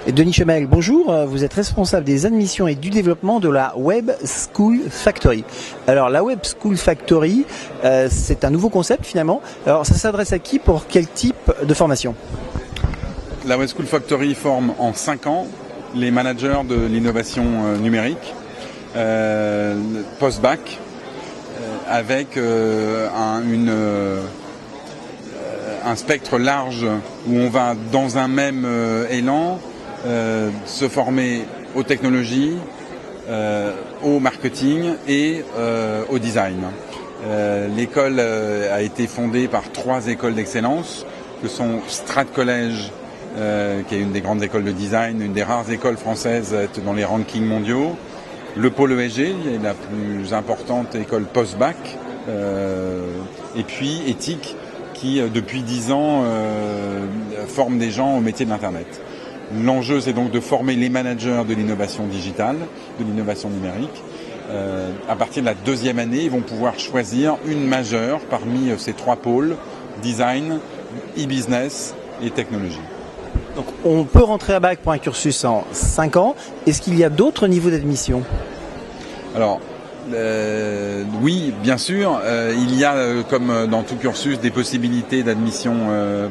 Et Denis Chemel, bonjour, vous êtes responsable des admissions et du développement de la Web School Factory. Alors la Web School Factory, c'est un nouveau concept finalement. Alors ça s'adresse à qui pour quel type de formation? La Web School Factory forme en 5 ans les managers de l'innovation numérique, post-bac, avec un spectre large où on va dans un même élan se former aux technologies, au marketing et au design. L'école a été fondée par 3 écoles d'excellence que sont Strat College, qui est une des grandes écoles de design, une des rares écoles françaises à être dans les rankings mondiaux, le pôle ESG, la plus importante école post-bac, et puis Éthique, qui depuis 10 ans forme des gens au métier de l'Internet. L'enjeu, c'est donc de former les managers de l'innovation digitale, de l'innovation numérique. À partir de la 2e année, ils vont pouvoir choisir une majeure parmi ces 3 pôles, design, e-business et technologie. Donc on peut rentrer à bac pour un cursus en 5 ans. Est-ce qu'il y a d'autres niveaux d'admission? Alors, oui, bien sûr. Il y a, comme dans tout cursus, des possibilités d'admission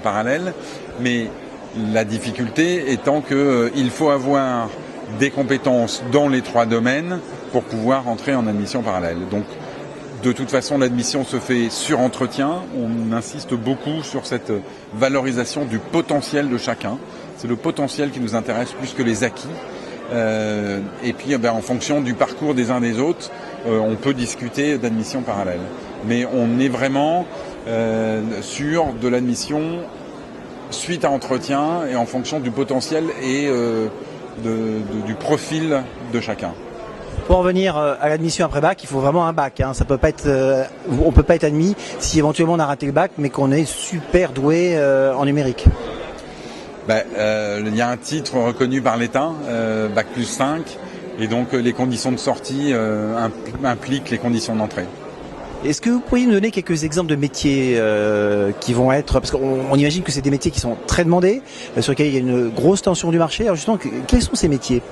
parallèle, mais la difficulté étant qu'il faut avoir des compétences dans les 3 domaines pour pouvoir entrer en admission parallèle. Donc, de toute façon, l'admission se fait sur entretien. On insiste beaucoup sur cette valorisation du potentiel de chacun. C'est le potentiel qui nous intéresse plus que les acquis. Et puis, en fonction du parcours des uns des autres, on peut discuter d'admission parallèle. Mais on est vraiment sur de l'admission suite à entretien et en fonction du potentiel et du profil de chacun. Pour en venir à l'admission après bac, il faut vraiment un bac. Ça peut pas être, on peut pas être admis si éventuellement on a raté le bac, mais qu'on est super doué en numérique. Il y a un titre reconnu par l'État, bac plus 5, et donc les conditions de sortie impliquent les conditions d'entrée. Est-ce que vous pourriez nous donner quelques exemples de métiers qui vont être, parce qu'on imagine que c'est des métiers qui sont très demandés, sur lesquels il y a une grosse tension du marché. Alors justement, quels sont ces métiers ?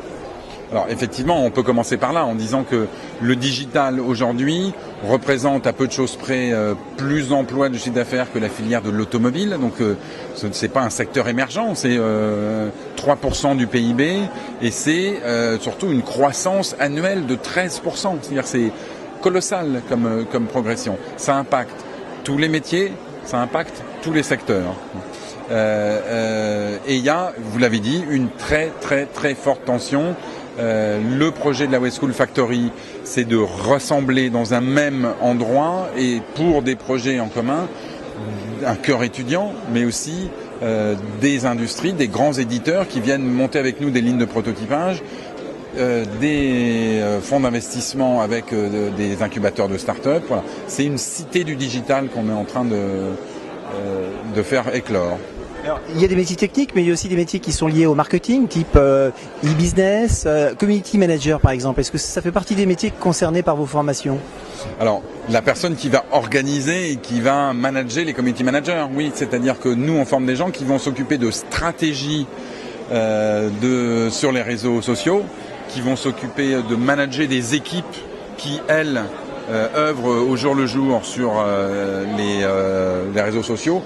Alors effectivement, on peut commencer par là en disant que le digital aujourd'hui représente à peu de choses près plus d'emplois de chiffre d'affaires que la filière de l'automobile. Donc ce n'est pas un secteur émergent, c'est 3% du PIB et c'est surtout une croissance annuelle de 13%. C'est-à-dire c'est colossal comme progression. Ça impacte tous les métiers, ça impacte tous les secteurs. Et il y a, vous l'avez dit, une très très très forte tension. Le projet de la Web School Factory, c'est de rassembler dans un même endroit et pour des projets en commun, un cœur étudiant, mais aussi des industries, des grands éditeurs qui viennent monter avec nous des lignes de prototypage, des fonds d'investissement avec des incubateurs de start-up. Voilà. C'est une cité du digital qu'on est en train de faire éclore. Alors, il y a des métiers techniques, mais il y a aussi des métiers qui sont liés au marketing, type e-business, community manager par exemple. Est-ce que ça fait partie des métiers concernés par vos formations ? Alors, la personne qui va organiser et qui va manager les community managers, oui, c'est-à-dire que nous, on forme des gens qui vont s'occuper de stratégie sur les réseaux sociaux, qui vont s'occuper de manager des équipes qui, elles, œuvrent au jour le jour sur les réseaux sociaux.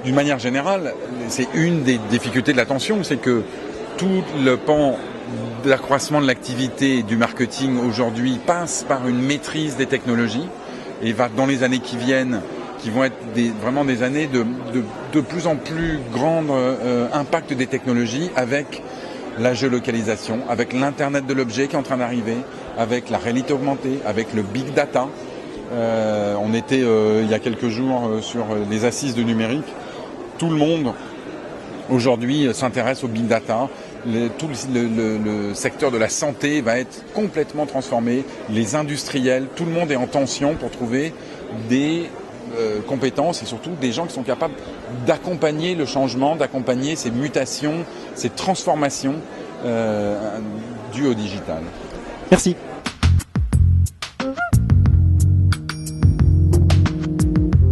D'une manière générale, c'est une des difficultés de l'attention, c'est que tout le pan de l'accroissement de l'activité du marketing aujourd'hui passe par une maîtrise des technologies et va dans les années qui viennent, qui vont être vraiment des années de plus en plus grand impact des technologies avec la géolocalisation, avec l'Internet de l'objet qui est en train d'arriver, avec la réalité augmentée, avec le big data. On était il y a quelques jours sur les assises de numérique. Tout le monde aujourd'hui s'intéresse au big data. Tout le secteur de la santé va être complètement transformé. Les industriels, tout le monde est en tension pour trouver des compétences et surtout des gens qui sont capables d'accompagner le changement, d'accompagner ces mutations, ces transformations dues au digital. Merci.